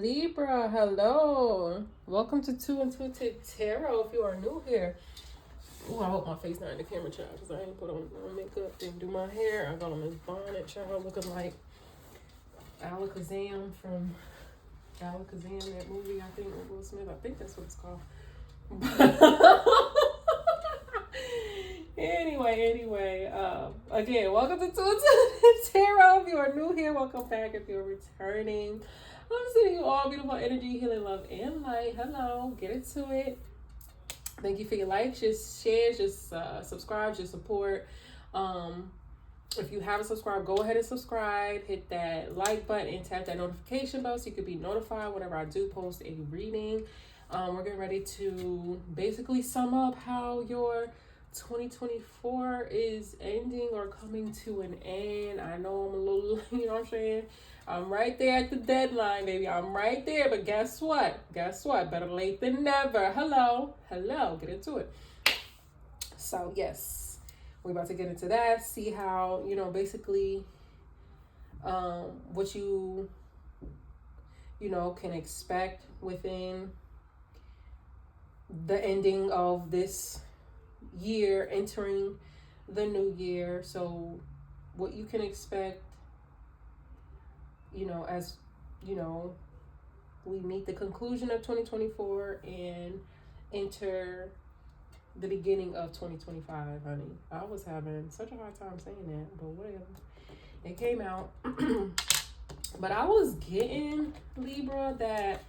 Libra, hello. Welcome to Two Intuitive Tarot. If you are new here, oh, I hope my face not in the camera, child, because I ain't put on no makeup, didn't do my hair. I got on this bonnet, child, looking like Alakazam from Alakazam, that movie, I think, with Will Smith. I think that's what it's called. Anyway, again, welcome to Two Intuitive Tarot. If you are new here, welcome back. If you're returning, I'm sending you all beautiful energy, healing, love, and light. Hello, get into it. Thank you for your likes, just shares, just subscribes, your support. If you haven't subscribed, go ahead and subscribe. Hit that like button and tap that notification bell so you can be notified whenever I do post a reading. We're getting ready to basically sum up how your 2024 is ending or coming to an end. I know I'm a little, you know what I'm saying? I'm right there at the deadline, baby. I'm right there. But guess what? Better late than never. Hello. Get into it. So, yes, we're about to get into that. See how, basically what you can expect within the ending of this year, entering the new year. So what you can expect, as we meet the conclusion of 2024 and enter the beginning of 2025, honey. I was having such a hard time saying that, but whatever, it came out. But I was getting, Libra, that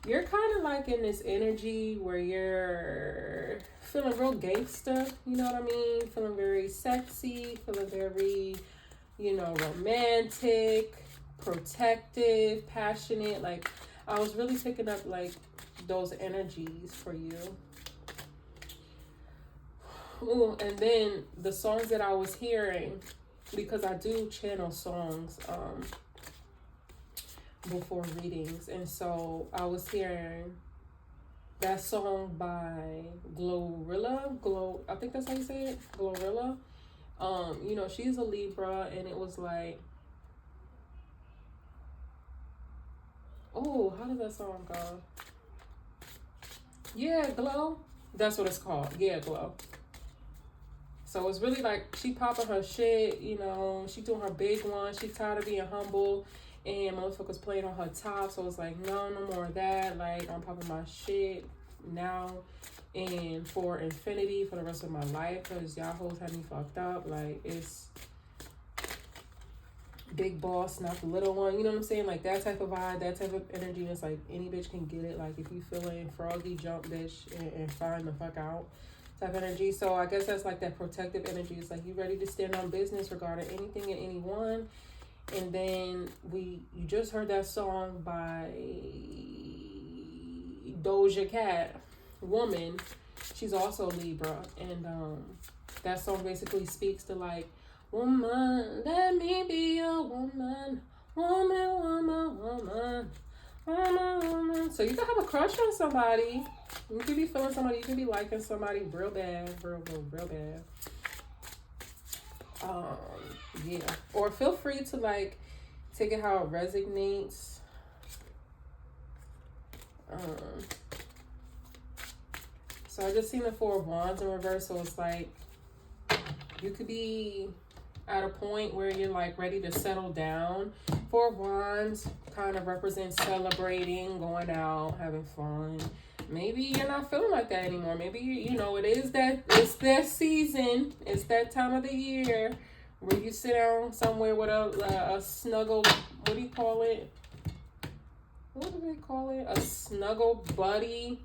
you're kind of like in this energy where you're feeling real gangster, you know what I mean? Feeling very sexy, feeling very, romantic, protective, passionate. Like, I was really picking up, like, those energies for you. Ooh, and then the songs that I was hearing, because I do channel songs, before readings, and so I was hearing that song by Glorilla. I think that's how you say it, Glorilla. She's a Libra, and it was like, oh, how did that song go? Yeah, Glow. That's what it's called. Yeah, Glow. So it's really like she popping her shit, she doing her big one. She tired of being humble. And motherfuckers playing on her top. So it's like, no more of that. Like, I'm popping my shit now and for infinity, for the rest of my life. Because y'all hoes had me fucked up. Like, it's big boss, not the little one. You know what I'm saying? Like, that type of vibe, that type of energy. And it's like, any bitch can get it. Like, if you feeling froggy, jump, bitch, and find the fuck out type of energy. So I guess that's like that protective energy. It's like, you ready to stand on business regarding anything and anyone. And then you just heard that song by Doja Cat, Woman. She's also Libra. And that song basically speaks to like, woman, let me be a woman. Woman. So you can have a crush on somebody. You could be feeling somebody. You could be liking somebody real bad. Real bad. Yeah, or feel free to like take it how it resonates. So I just seen the Four of Wands in reverse. So it's like you could be at a point where you're like ready to settle down. Four of Wands kind of represents celebrating, going out, having fun. Maybe you're not feeling like that anymore. Maybe it's that season. It's that time of the year where you sit down somewhere with a snuggle, what do you call it? What do they call it? A snuggle buddy.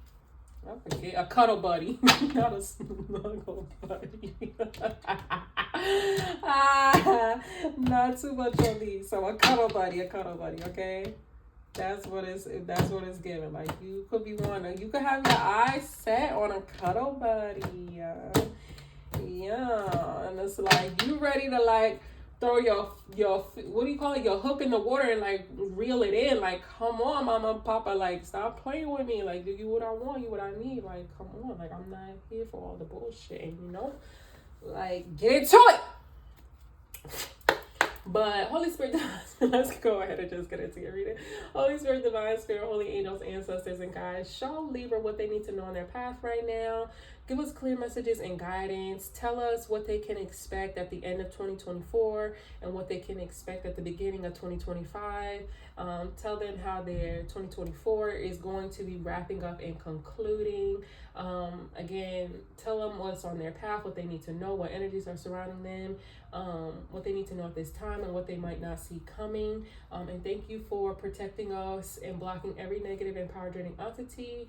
I forget. A cuddle buddy. Not a snuggle buddy. Not too much on these. So a cuddle buddy, okay? That's what it's giving. Like, you could be you could have your eyes set on a cuddle buddy. Yeah, and it's like you ready to like throw your what do you call it, your hook in the water and like reel it in. Like, come on, mama, papa, like stop playing with me. Like, do you what I want, you what I need. Like, come on, like I'm not here for all the bullshit. And like get into it. But Holy Spirit, let's go ahead and just get into your reading. Holy Spirit, Divine Spirit, Holy Angels, Ancestors, and Guides, show Libra what they need to know on their path right now. Give us clear messages and guidance. Tell us what they can expect at the end of 2024 and what they can expect at the beginning of 2025. Tell them how their 2024 is going to be wrapping up and concluding. Again, tell them what's on their path, what they need to know, what energies are surrounding them, what they need to know at this time, and what they might not see coming. And thank you for protecting us and blocking every negative and power draining entity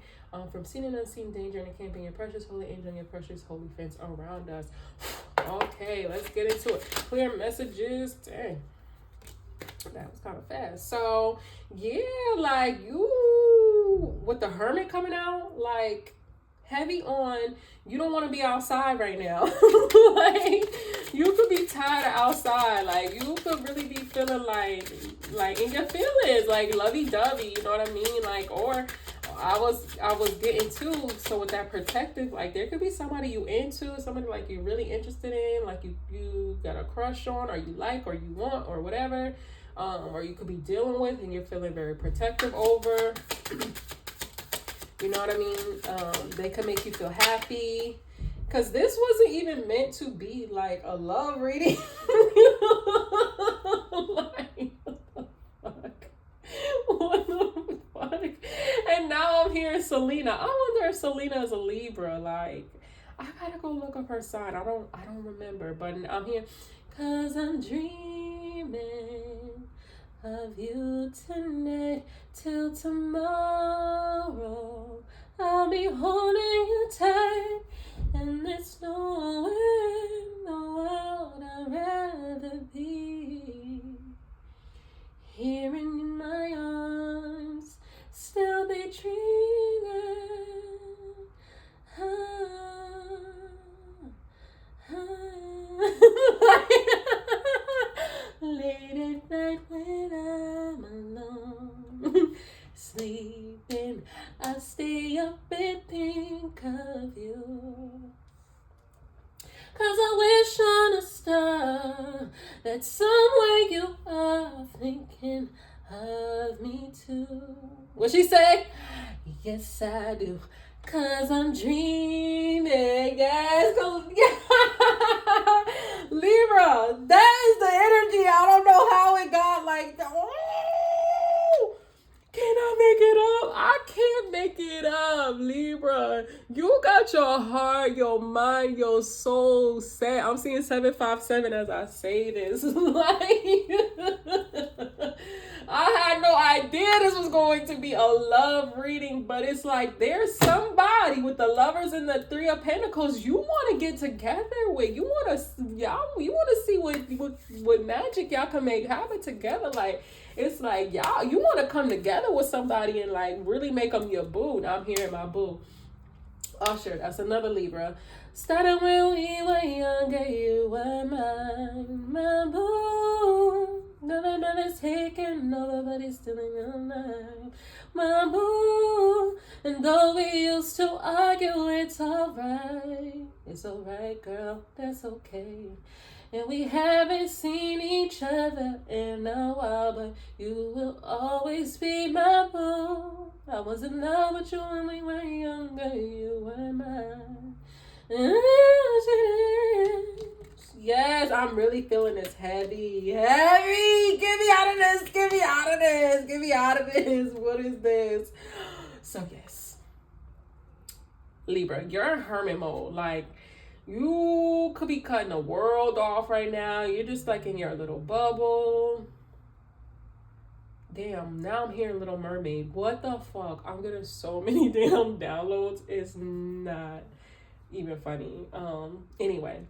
from seen and unseen danger and encamping your precious holy angel and your precious holy fence around us. Okay, let's get into it. Clear messages. Dang, that was kind of fast. So yeah, like you with the Hermit coming out, like heavy on, you don't want to be outside right now. Like you could be tired of outside. Like you could really be feeling like in your feelings, like lovey-dovey, you know what I mean? Like, or I was getting too, so with that protective, like there could be somebody you into, somebody like you're really interested in, like you got a crush on, or you like, or you want, or whatever, or you could be dealing with, and you're feeling very protective over. You know what I mean? They can make you feel happy. Because this wasn't even meant to be like a love reading. Like, what the fuck? And now I'm hearing Selena. I wonder if Selena is a Libra. Like, I gotta go look up her sign. I don't remember. But I'm here. 'Cause I'm dreaming of you tonight till tomorrow. I'll be holding you tight, and there's nowhere in the world I'd rather be. Here in my arms, still be dreaming. Late at night when I'm alone, sleeping, I stay up and think of you. 'Cause I wish on a star that somewhere you are thinking of me too. What she say? Yes, I do. 'Cause I'm dreaming. Yes, Libra, that is the energy. I don't know how it got like that. Oh, can I make it up? I can't make it up, Libra. You got your heart, your mind, your soul set. I'm seeing 757 as I say this. Like, I had no idea this was going to be a love reading, but it's like there's somebody with the Lovers and the Three of Pentacles you want to get together with. You want to see what magic y'all can make happen together. Like, it's like y'all, you want to come together with somebody and like really make them your boo. Now I'm hearing my boo. Usher, that's another Libra. Starting when we were younger, you were mine, my boo. Nobody's taking, nobody's stealing your life, my boo. And though we used to argue, it's alright. It's alright, girl, that's okay. And we haven't seen each other in a while, but you will always be my boo. I was in love with you when we were younger, you were mine. Yes, I'm really feeling this heavy. Get me out of this. What is this? So yes, Libra, you're in hermit mode. Like, you could be cutting the world off right now. You're just like in your little bubble. Damn, now I'm hearing Little Mermaid. What the fuck? I'm getting so many damn downloads. It's not even funny. Anyway,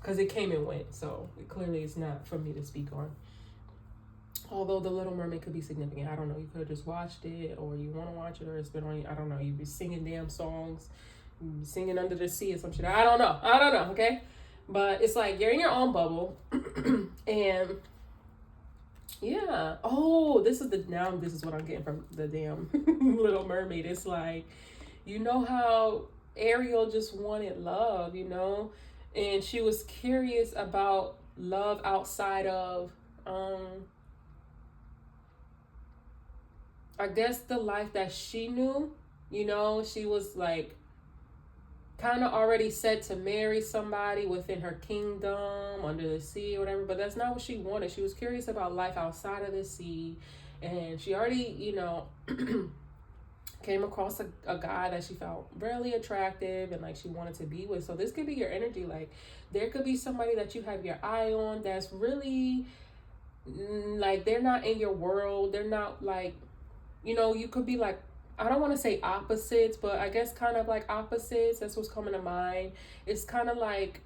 because it came and went, so it clearly is not for me to speak on. Although The Little Mermaid could be significant. I don't know. You could have just watched it, or you want to watch it, or it's been on. I don't know. You be singing damn songs, singing Under the Sea or some shit. I don't know. Okay, but it's like you're in your own bubble, and yeah. Oh, this is what I'm getting from the damn Little Mermaid. It's like, you know how Ariel just wanted love, you know, and she was curious about love outside of, I guess, the life that she knew. You know, she was like kind of already set to marry somebody within her kingdom under the sea or whatever, but that's not what she wanted. She was curious about life outside of the sea, and she already, you know, came across a guy that she felt really attractive and like she wanted to be with. So this could be your energy. Like there could be somebody that you have your eye on that's really like, they're not in your world. They're not like, you know, you could be like, I don't want to say opposites, but I guess kind of like opposites. That's what's coming to mind. It's kind of like,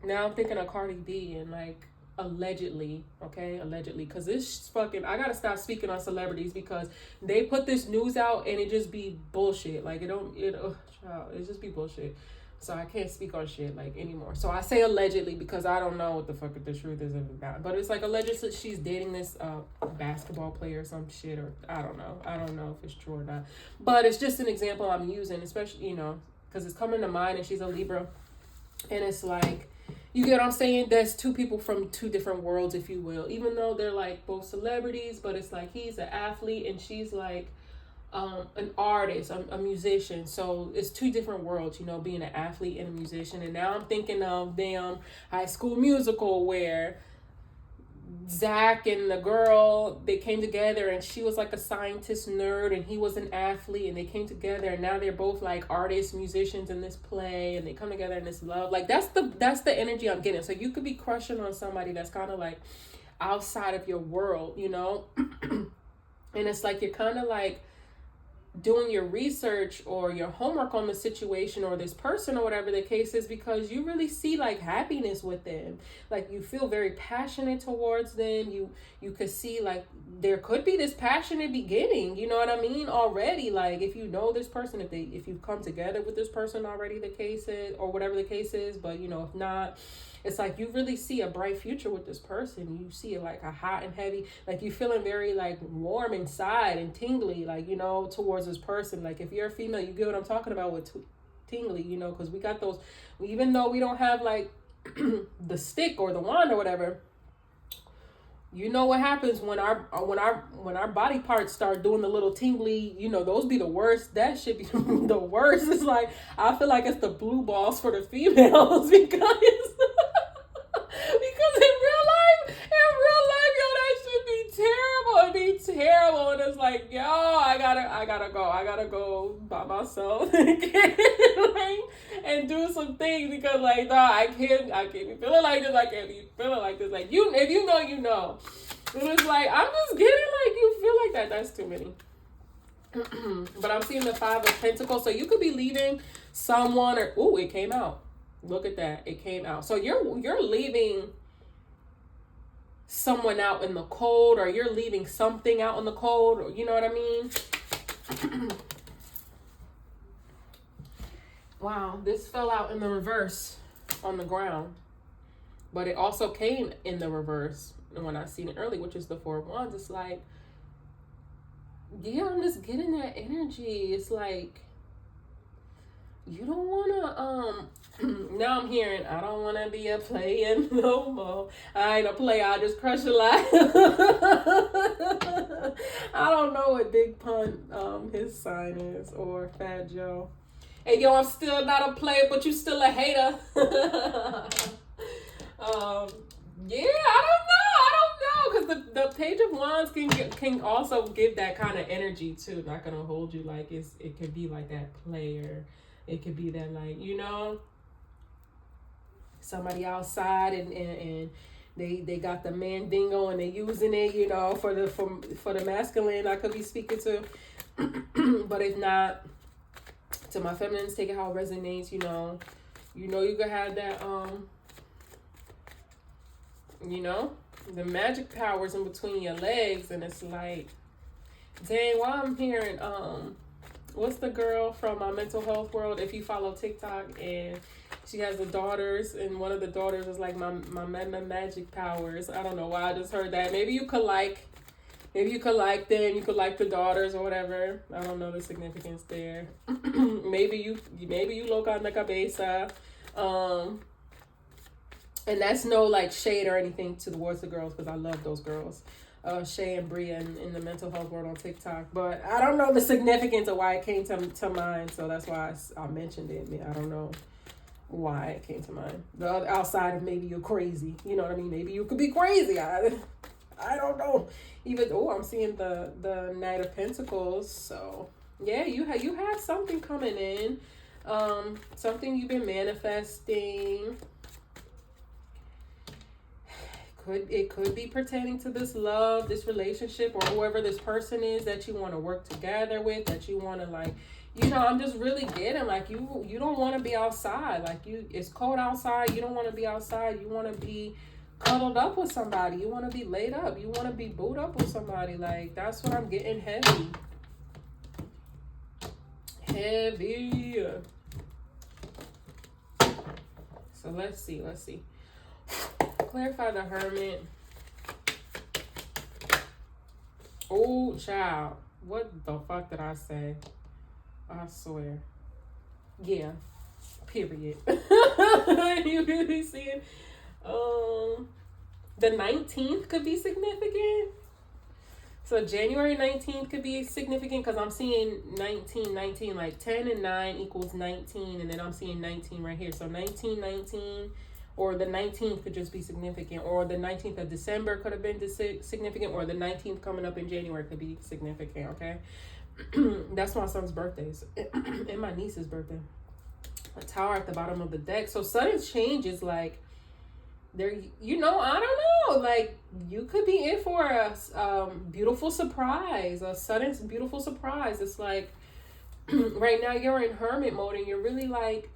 now I'm thinking of Cardi B and like, allegedly, okay, allegedly, because this fucking, I gotta stop speaking on celebrities because they put this news out and it just be bullshit. Like it just be bullshit. So I can't speak on shit like anymore. So I say allegedly because I don't know what the fuck the truth is about. But it's like allegedly she's dating this basketball player or some shit, or I don't know if it's true or not. But it's just an example I'm using, especially, you know, because it's coming to mind, and she's a Libra, and it's like, you get what I'm saying? There's two people from two different worlds, if you will. Even though they're like both celebrities, but it's like he's an athlete and she's like an artist, a musician. So it's two different worlds, you know, being an athlete and a musician. And now I'm thinking of damn High School Musical, where Zach and the girl, they came together and she was like a scientist nerd and he was an athlete, and they came together and now they're both like artists, musicians in this play, and they come together in this love. Like that's the energy I'm getting. So you could be crushing on somebody that's kind of like outside of your world, you know. And it's like you're kind of like doing your research or your homework on the situation or this person or whatever the case is, because you really see like happiness with them. Like you feel very passionate towards them. You could see like there could be this passionate beginning, you know what I mean, already. Like if you know this person, if you've come together with this person already, the case is, or whatever the case is. But you know, if not, it's like you really see a bright future with this person. You see it like a hot and heavy, like you feeling very like warm inside and tingly, like, you know, towards this person. Like if you're a female, you get what I'm talking about with tingly, you know, because we got those, even though we don't have like the stick or the wand or whatever, you know what happens when our body parts start doing the little tingly, you know, those be the worst. That should be the worst. It's like, I feel like it's the blue balls for the females because because yo, that should be terrible. It'd be terrible. And it's like, yo, I gotta go by myself and do some things, because like, nah, I can't be feeling like this. I can't be feeling like this. Like, you, if you know, you know. And it's like, I'm just getting like, you feel like that. That's too many. But I'm seeing the 5 of Pentacles. So you could be leaving someone, or, ooh, it came out. Look at that. It came out. So you're leaving someone out in the cold, or you're leaving something out in the cold, or, you know what I mean? Wow, this fell out in the reverse on the ground. But it also came in the reverse when I seen it early, which is the 4 of Wands. It's like, yeah, I'm just getting that energy. It's like, you don't want to, now I'm hearing, I don't want to be a player no more. I ain't a player, I just crush a lot. I don't know what Big Pun, his sign is, or Fat Joe. Hey, yo, I'm still not a player, but you still a hater. Yeah, I don't know, because the Page of Wands can also give that kind of energy too. Not gonna hold you, like it could be like that player. It could be that, like, you know, somebody outside and they got the mandingo and they using it, you know, for the masculine I could be speaking to. But if not, to my feminines, take it how it resonates, you know. You know, you could have that, you know, the magic powers in between your legs, and it's like, dang, while I'm hearing, what's the girl from my mental health world? If you follow TikTok, and she has the daughters, and one of the daughters is like my magic powers. I don't know why I just heard that. Maybe you could like them. You could like the daughters or whatever. I don't know the significance there. maybe you loca en la cabeza. And that's no like shade or anything towards the girls, because I love those girls, Shay and Bria in the mental health world on TikTok. But I don't know the significance of why it came to mind, so that's why I mentioned it. I don't know why it came to mind. The other, outside of maybe you're crazy, you know what I mean? Maybe you could be crazy. I don't know. Even I'm seeing the Knight of Pentacles. So yeah, you have something coming in, something you've been manifesting. It could be pertaining to this love, this relationship, or whoever this person is that you want to work together with, that you want to like, I'm just really getting like you don't want to be outside. Like it's cold outside. You don't want to be outside. You want to be cuddled up with somebody. You want to be laid up. You want to be booed up with somebody. Like that's what I'm getting heavy. Heavy. So let's see. Clarify the Hermit. Oh, child. What the fuck did I say? I swear. Yeah. Period. You really seeing? The 19th could be significant. So January 19th could be significant because I'm seeing 19, like 10 and 9 equals 19. And then I'm seeing 19 right here. So 19. Or the 19th could just be significant. Or the 19th of December could have been significant. Or the 19th coming up in January could be significant, okay? That's my son's birthdays. And my niece's birthday. A tower at the bottom of the deck. So sudden change is like, there, I don't know. Like, you could be in for a beautiful surprise. A sudden beautiful surprise. It's like, right now you're in hermit mode and you're really like,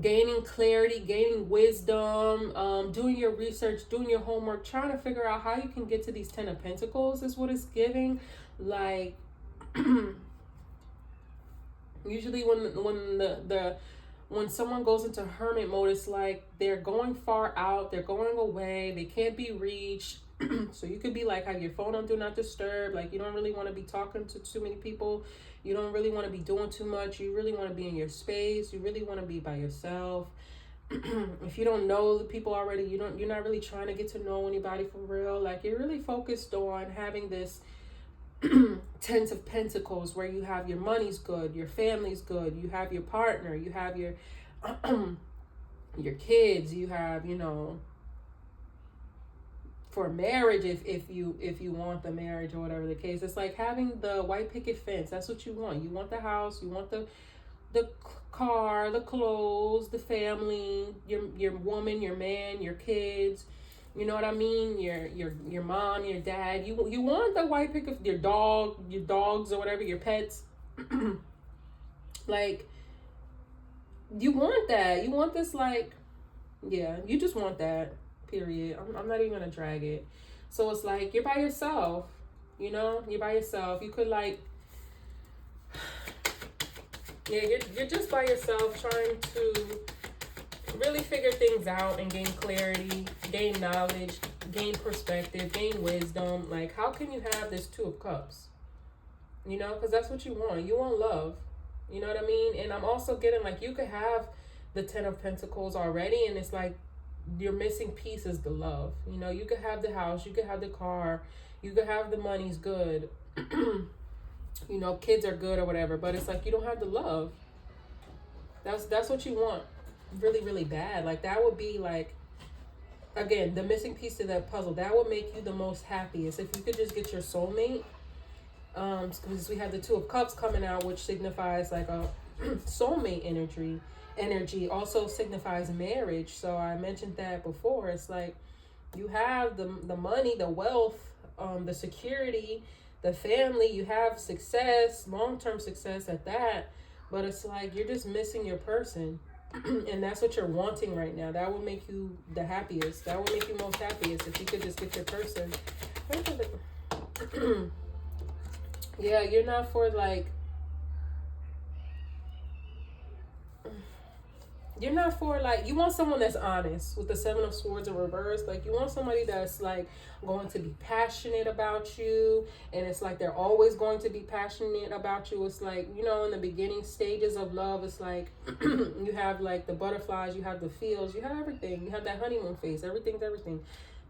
gaining clarity, gaining wisdom, doing your research, doing your homework, trying to figure out how you can get to these 10 of Pentacles is what it's giving. Like, usually when someone goes into hermit mode, it's like they're going far out, they're going away, they can't be reached. So you could be like, have your phone on do not disturb, like you don't really want to be talking to too many people. You don't really want to be doing too much. You really want to be in your space. You really want to be by yourself. If you don't know the people already, you're not really trying to get to know anybody for real. Like you're really focused on having this 10 of Pentacles where you have your money's good, your family's good, you have your partner, you have your your kids, you have, for marriage, if you want the marriage or whatever the case. It's like having the white picket fence. That's what you want. You want the house, you want the car, the clothes, the family, your woman, your man, your kids, you know what I mean, your mom, your dad. You want the white picket, your dogs or whatever, your pets. Like you want that. You want this, like, yeah, you just want that. Period. I'm not even gonna drag it. So it's like you're by yourself, you're by yourself. You could like, yeah, you're just by yourself trying to really figure things out and gain clarity, gain knowledge, gain perspective, gain wisdom. Like, how can you have this 2 of Cups? Because that's what you want. You want love. You know what I mean? And I'm also getting like you could have the 10 of Pentacles already, and it's like your missing piece is the love. You could have the house, you could have the car, you could have the money's good, kids are good or whatever, but it's like you don't have the love. That's what you want really, really bad. Like that would be like, again, the missing piece to that puzzle. That would make you the most happiest if you could just get your soulmate. Because we have the 2 of Cups coming out, which signifies like a soulmate energy also signifies marriage. So I mentioned that before. It's like you have the money, the wealth, the security, the family, you have success, long-term success at that, but it's like you're just missing your person. And that's what you're wanting right now. That would make you the happiest. That would make you most happiest if you could just get your person. Yeah, you're not for like, You're not for, like, you want someone that's honest with the Seven of Swords in reverse. Like, you want somebody that's like going to be passionate about you, and it's like they're always going to be passionate about you. It's like, you know, in the beginning stages of love, it's like you have like the butterflies, you have the feels, you have everything, you have that honeymoon phase. Everything's everything.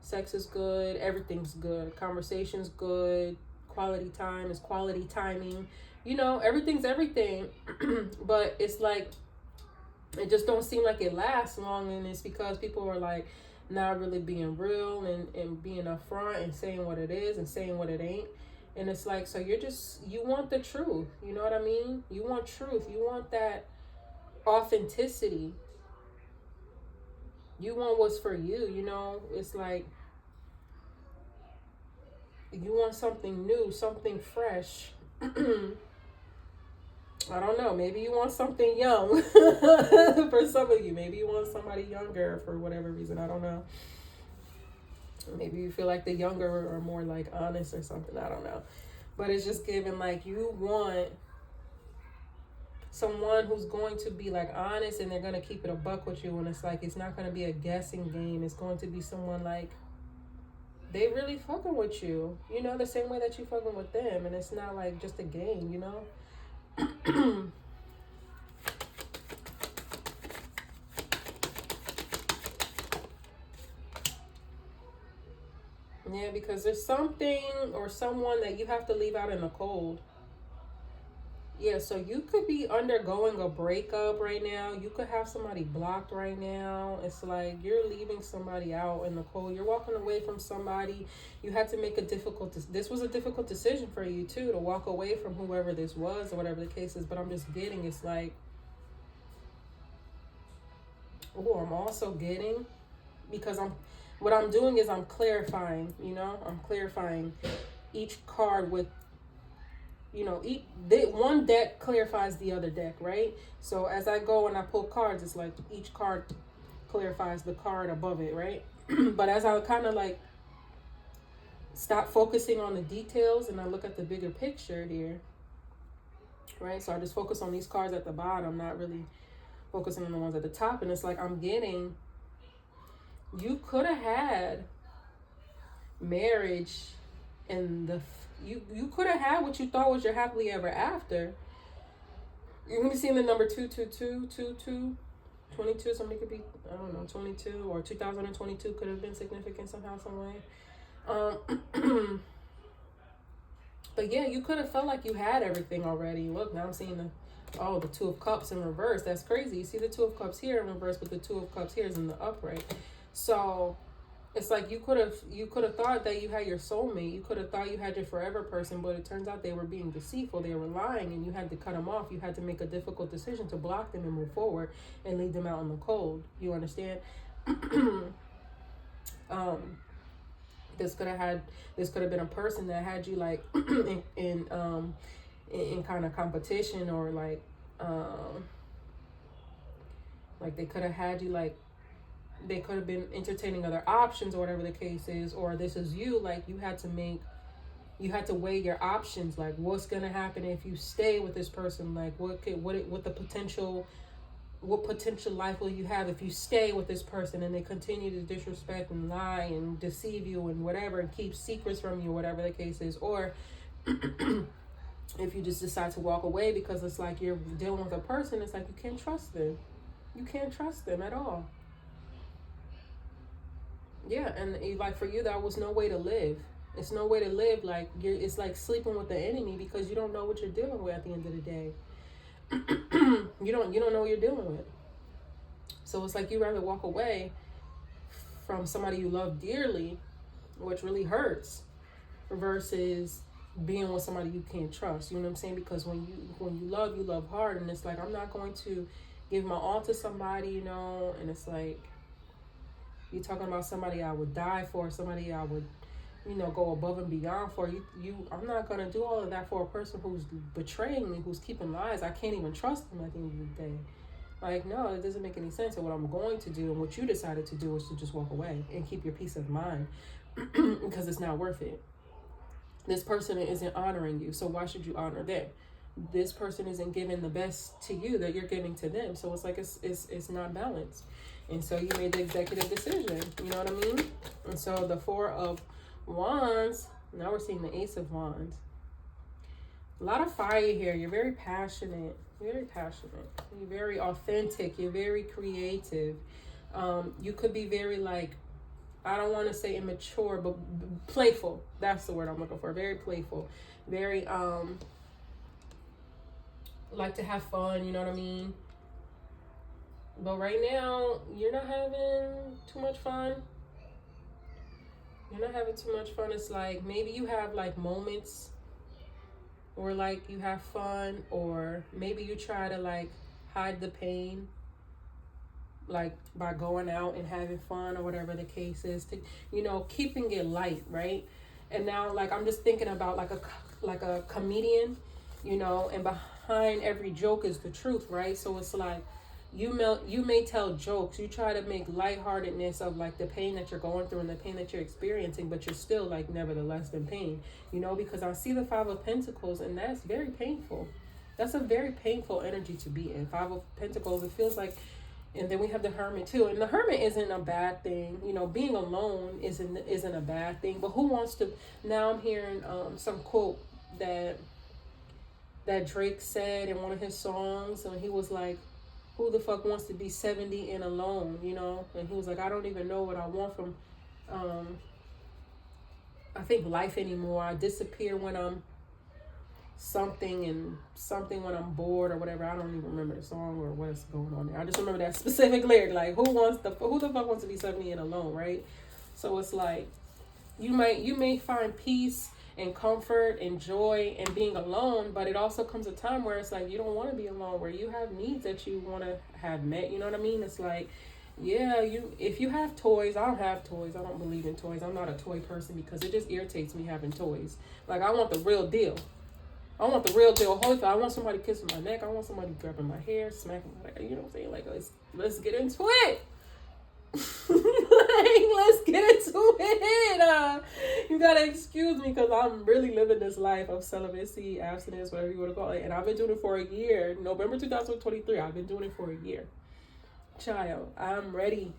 Sex is good, everything's good, conversation's good, quality time is quality timing, you know, everything's everything. But it's like it just don't seem like it lasts long, and it's because people are like not really being real and being upfront and saying what it is and saying what it ain't. And it's like, so you want the truth, you know what I mean? You want truth, you want that authenticity, you want what's for you, you know. It's like you want something new, something fresh. I don't know. Maybe you want something young for some of you. Maybe you want somebody younger for whatever reason. I don't know. Maybe you feel like the younger are more like honest or something. I don't know. But it's just giving like you want someone who's going to be like honest, and they're going to keep it a buck with you. And it's like, it's not going to be a guessing game. It's going to be someone like they really fucking with you, you know, the same way that you fucking with them. And it's not like just a game, you know. Yeah, because there's something or someone that you have to leave out in the cold. Yeah, so you could be undergoing a breakup right now. You could have somebody blocked right now. It's like you're leaving somebody out in the cold. You're walking away from somebody. You had to make this was a difficult decision for you too, to walk away from whoever this was or whatever the case is. But I'm just getting, it's like, oh, I'm also getting, because what I'm doing is I'm clarifying, you know, I'm clarifying each card with, you know, one deck clarifies the other deck, right? So as I go and I pull cards, it's like each card clarifies the card above it, right? But as I kind of like stop focusing on the details and I look at the bigger picture here, right? So I just focus on these cards at the bottom, not really focusing on the ones at the top. And it's like I'm getting, you could have had marriage and you could have had what you thought was your happily ever after. You're going to be seeing the number 222, 22. Somebody could be, I don't know, 22, or 2022 could have been significant somehow, some way. But yeah, you could have felt like you had everything already. Look, now I'm seeing the Two of Cups in reverse. That's crazy. You see the Two of Cups here in reverse, but the Two of Cups here is in the upright. So it's like you could have thought that you had your soulmate. You could have thought you had your forever person, but it turns out they were being deceitful. They were lying, and you had to cut them off. You had to make a difficult decision to block them and move forward and leave them out in the cold. You understand? This could have been a person that had you like in kind of competition, or like they could have had you like, they could have been entertaining other options or whatever the case is. Or this is you, like you had to weigh your options, like what's gonna happen if you stay with this person, like what potential life will you have if you stay with this person and they continue to disrespect and lie and deceive you and whatever, and keep secrets from you, whatever the case is. Or if you just decide to walk away because it's like you're dealing with a person, it's like you can't trust them. You can't trust them at all. Yeah, and like for you, that was no way to live. It's no way to live. Like it's like sleeping with the enemy, because you don't know what you're dealing with at the end of the day. you don't know what you're dealing with. So it's like you rather walk away from somebody you love dearly, which really hurts, versus being with somebody you can't trust. You know what I'm saying? Because when you love hard, and it's like, I'm not going to give my all to somebody, you know, and it's like you're talking about somebody I would die for, somebody I would, you know, go above and beyond for. I'm not gonna do all of that for a person who's betraying me, who's keeping lies. I can't even trust them at the end of the day. Like, no, it doesn't make any sense. And what I'm going to do, and what you decided to do, is to just walk away and keep your peace of mind, because it's not worth it. This person isn't honoring you, so why should you honor them? this person isn't giving the best to you that you're giving to them. So it's like it's not balanced. And so you made the executive decision. You know what I mean? And so the Four of Wands, now we're seeing the Ace of Wands. A lot of fire here. You're very passionate. Very passionate. You're very authentic. You're very creative. You could be very like, I don't want to say immature, but playful. That's the word I'm looking for. Very playful. Very like to have fun, you know what I mean? But right now, you're not having too much fun. You're not having too much fun. It's like maybe you have like moments or like you have fun, or maybe you try to like hide the pain, like by going out and having fun or whatever the case is, to, you know, keeping it light, right? And now like I'm just thinking about like a comedian, you know, and behind every joke is the truth, right? So it's like you may tell jokes, you try to make lightheartedness of like the pain that you're going through and the pain that you're experiencing, but you're still like nevertheless in pain, you know, because I see the Five of Pentacles, and that's very painful. That's a very painful energy to be in. Five of Pentacles, it feels like. And then we have the Hermit too, and the Hermit isn't a bad thing, you know. Being alone isn't a bad thing, but who wants to? Now I'm hearing some quote that Drake said in one of his songs, and he was like, who the fuck wants to be 70 and alone, you know? And he was like, I don't even know what I want from, I think, life anymore. I disappear when I'm something, and something when I'm bored or whatever. I don't even remember the song or what's going on there. I just remember that specific lyric, like, who the fuck wants to be 70 and alone, right? So it's like, you may find peace and comfort and joy in being alone, but it also comes a time where it's like you don't want to be alone, where you have needs that you want to have met, you know what I mean? It's like, yeah, if you have toys, I don't have toys. I don't believe in toys. I'm not a toy person because it just irritates me having toys. Like, I want the real deal. I want the real deal. Holy I want somebody kissing my neck. I want somebody grabbing my hair, smacking my, you know what I'm saying? Like, let's get into it. Like, let's get into it. You gotta excuse me because I'm really living this life of celibacy, abstinence, whatever you want to call it, and I've been doing it for a year. November 2023, I've been doing it for a year. Child, I'm ready.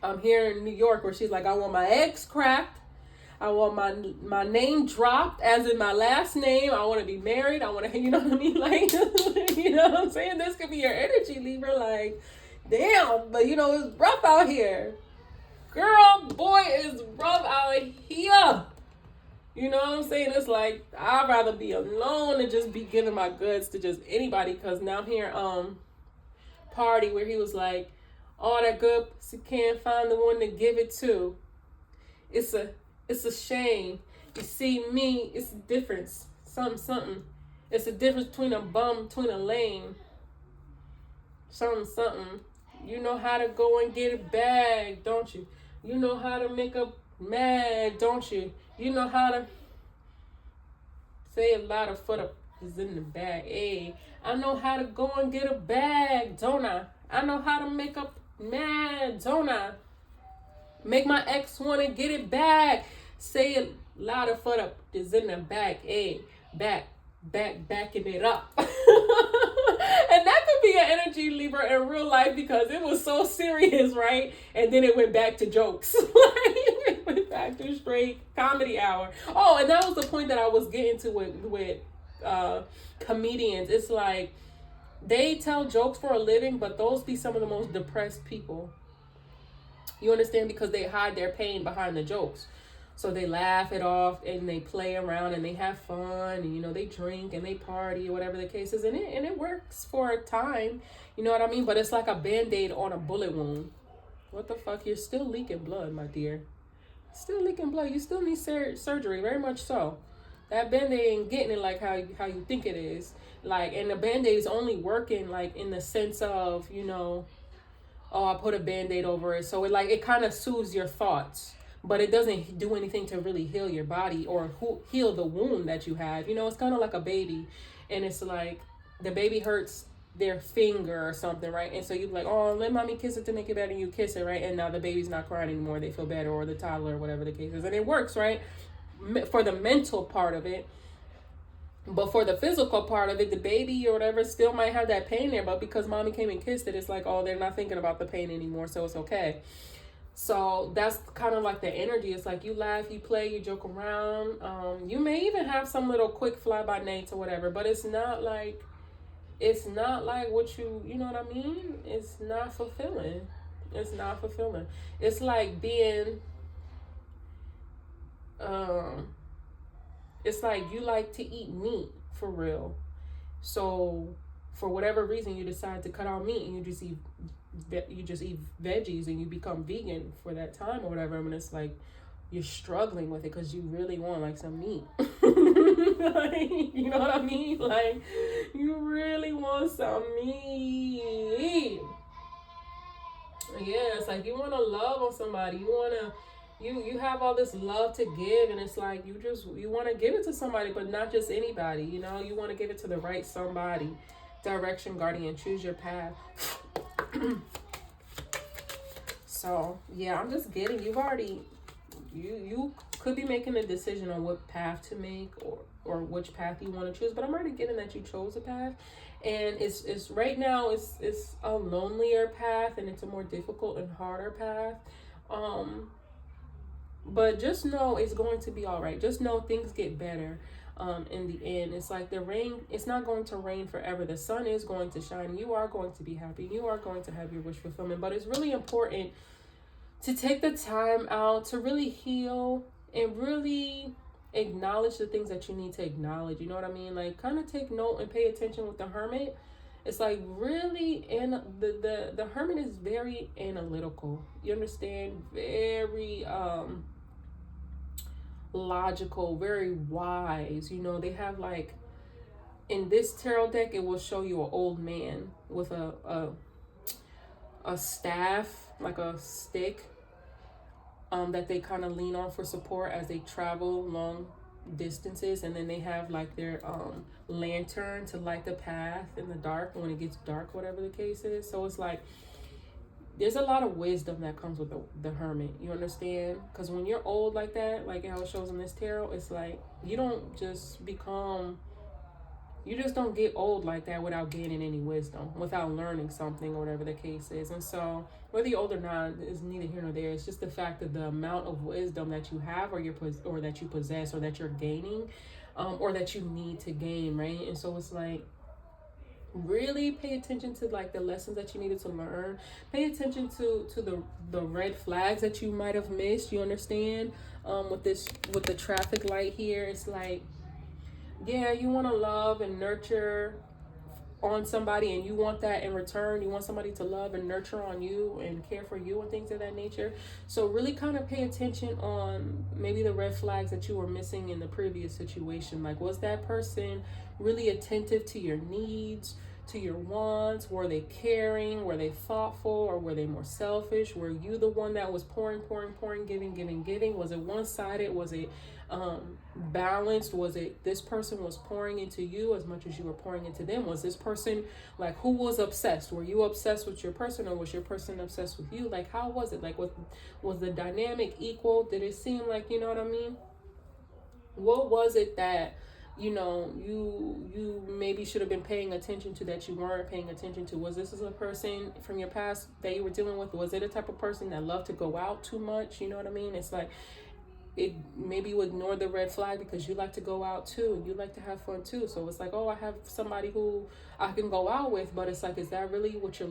I'm here in New York where she's like, I want my eggs cracked. I want my name dropped, as in my last name. I want to be married. I want to, you know what I mean? Like, you know what I'm saying? This could be your energy, Libra. Like, damn, but you know, it's rough out here. Girl, boy, it's rough out here. You know what I'm saying? It's like, I'd rather be alone than just be giving my goods to just anybody. Because now I'm here, Party, where he was like, all that good pussy can't find the one to give it to. It's a shame. You see me, it's a difference. Something. It's a difference between a bum, between a lame. Something. You know how to go and get a bag, don't you? You know how to make up mad, don't you? You know how to say a lot of foot up is in the bag. Hey, I know how to go and get a bag, don't I? I know how to make up mad, don't I? Make my ex want to get it back. Say a lot of foot up is in the bag. Hey, backing it up. And that could be an energy, Libra, in real life, because it was so serious, right? And then it went back to jokes. It went back to straight comedy hour. Oh, and that was the point that I was getting to with comedians. It's like, they tell jokes for a living, but those be some of the most depressed people. You understand? Because they hide their pain behind the jokes. So they laugh it off and they play around and they have fun and, you know, they drink and they party or whatever the case is. And it works for a time. You know what I mean? But it's like a Band-Aid on a bullet wound. What the fuck? You're still leaking blood, my dear. Still leaking blood. You still need surgery, very much so. That Band-Aid ain't getting it like how you think it is. Like, and the Band-Aid is only working like in the sense of, you know, oh, I put a Band-Aid over it. So it kind of soothes your thoughts. But it doesn't do anything to really heal your body or heal the wound that you have. You know, it's kind of like a baby. And it's like the baby hurts their finger or something, right? And so you're like, oh, let mommy kiss it to make it better. And you kiss it, right? And now the baby's not crying anymore. They feel better, or the toddler, or whatever the case is. And it works, right? For the mental part of it. But for the physical part of it, the baby or whatever still might have that pain there. But because mommy came and kissed it, it's like, oh, they're not thinking about the pain anymore, so it's okay. So that's kind of like the energy. It's like you laugh, you play, you joke around. You may even have some little quick fly by nights or whatever, but it's not like what you know what I mean? It's not fulfilling. It's not fulfilling. It's like being it's like you like to eat meat for real. So for whatever reason you decide to cut out meat and you just eat veggies and you become vegan for that time or whatever. I mean, it's like you're struggling with it because you really want like some meat. Like, you know what I mean? Like you really want some meat. Yeah, it's like you want to love on somebody. You want to you have all this love to give, and it's like you want to give it to somebody, but not just anybody. You know, you want to give it to the right somebody. Direction, guardian, choose your path. So yeah, I'm just getting you could be making a decision on what path to make or which path you want to choose, but I'm already getting that you chose a path, and it's right now it's a lonelier path, and it's a more difficult and harder path. But just know it's going to be all right. Just know things get better. In the end, it's like the rain, it's not going to rain forever. The sun is going to shine. You are going to be happy. You are going to have your wish fulfillment. But it's really important to take the time out to really heal and really acknowledge the things that you need to acknowledge. You know what I mean? Like kind of take note and pay attention with the hermit. It's like really, and the hermit is very analytical. You understand? Very logical, very wise. You know, they have like in this tarot deck, it will show you an old man with a staff, like a stick, that they kind of lean on for support as they travel long distances, and then they have like their lantern to light the path in the dark when it gets dark, whatever the case is. So it's like there's a lot of wisdom that comes with the hermit. You understand? Because when you're old like that, like how it shows in this tarot, it's like you just don't get old like that without gaining any wisdom, without learning something or whatever the case is. And so whether you're old or not is neither here nor there. It's just the fact that the amount of wisdom that you have or that you possess or that you're gaining, or that you need to gain, right? And so it's like really pay attention to like the lessons that you needed to learn. Pay attention to the red flags that you might have missed. You understand? With the traffic light here, it's like, yeah, you want to love and nurture on somebody, and you want that in return. You want somebody to love and nurture on you and care for you and things of that nature. So really kind of pay attention on maybe the red flags that you were missing in the previous situation. Like, was that person really attentive to your needs, to your wants? Were they caring? Were they thoughtful? Or were they more selfish? Were you the one that was pouring, giving? Was it one-sided? Was it balanced? Was it this person was pouring into you as much as you were pouring into them? Was this person like, who was obsessed? Were you obsessed with your person, or was your person obsessed with you? Like, how was it? Like, was the dynamic equal? Did it seem like, you know what I mean? What was it that you maybe should have been paying attention to that you weren't paying attention to? Was this a person from your past that you were dealing with? Was it a type of person that loved to go out too much? You know what I mean? It's like, maybe you ignore the red flag because you like to go out too. You like to have fun too. So it's like, oh, I have somebody who I can go out with, but it's like, is that really what you're